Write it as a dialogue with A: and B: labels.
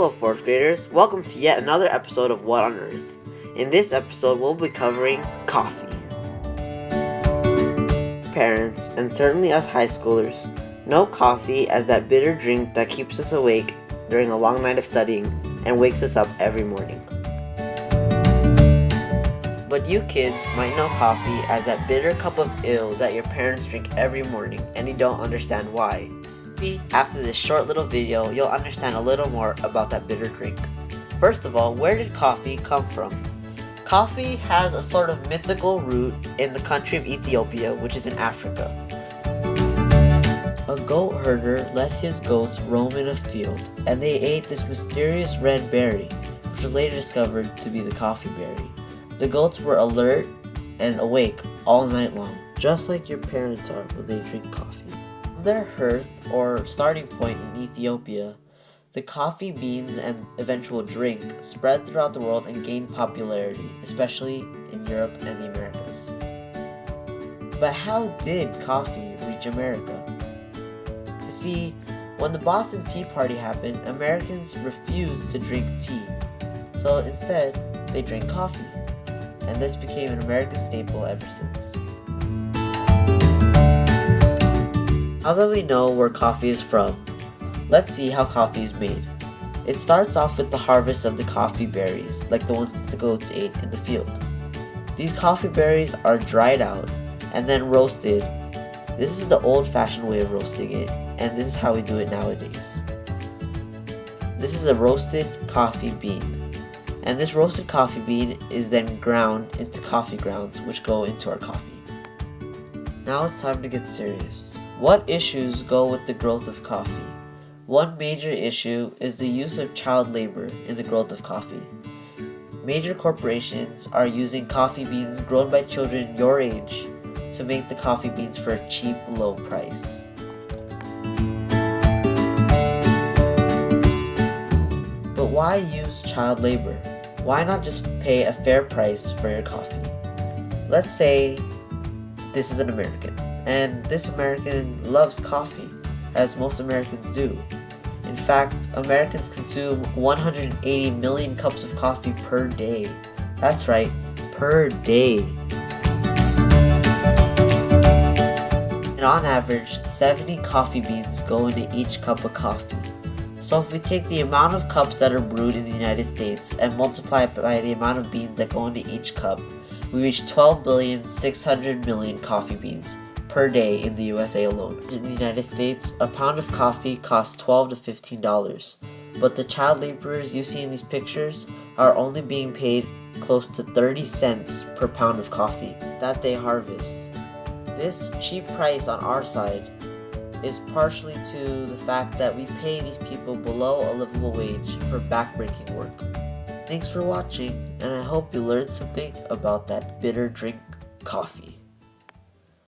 A: Hello 4th graders, welcome to yet another episode of What on Earth. In this episode we'll be covering coffee. Parents, and certainly us high schoolers, know coffee as that bitter drink that keeps us awake during a long night of studying and wakes us up every morning. But you kids might know coffee as that bitter cup of ill that your parents drink every morning and you don't understand why. After this short little video, you'll understand a little more about that bitter drink. First of all, where did coffee come from? Coffee has a sort of mythical root in the country of Ethiopia, which is in Africa. A goat herder let his goats roam in a field, and they ate this mysterious red berry, which was later discovered to be the coffee berry. The goats were alert and awake all night long, just like your parents are when they drink coffee. Their hearth, or starting point in Ethiopia, the coffee beans and eventual drink spread throughout the world and gained popularity, especially in Europe and the Americas. But how did coffee reach America? You see, when the Boston Tea Party happened, Americans refused to drink tea, so instead they drank coffee, and this became an American staple ever since. Now that we know where coffee is from, let's see how coffee is made. It starts off with the harvest of the coffee berries, like the ones that the goats ate in the field. These coffee berries are dried out and then roasted. This is the old-fashioned way of roasting it, and this is how we do it nowadays. This is a roasted coffee bean, and this roasted coffee bean is then ground into coffee grounds, which go into our coffee. Now it's time to get serious. What issues go with the growth of coffee? One major issue is the use of child labor in the growth of coffee. Major corporations are using coffee beans grown by children your age to make the coffee beans for a cheap, low price. But why use child labor? Why not just pay a fair price for your coffee? Let's say this is an American, and this American loves coffee, as most Americans do. In fact, Americans consume 180 million cups of coffee per day. That's right, per day. And on average, 70 coffee beans go into each cup of coffee. So if we take the amount of cups that are brewed in the United States and multiply it by the amount of beans that go into each cup, we reach 12,600,000,000 coffee beans per day in the USA alone. In the United States, a pound of coffee costs $12 to $15, but the child laborers you see in these pictures are only being paid close to 30 cents per pound of coffee that they harvest. This cheap price on our side is partially to the fact that we pay these people below a livable wage for backbreaking work. Thanks for watching, and I hope you learned something about that bitter drink, coffee.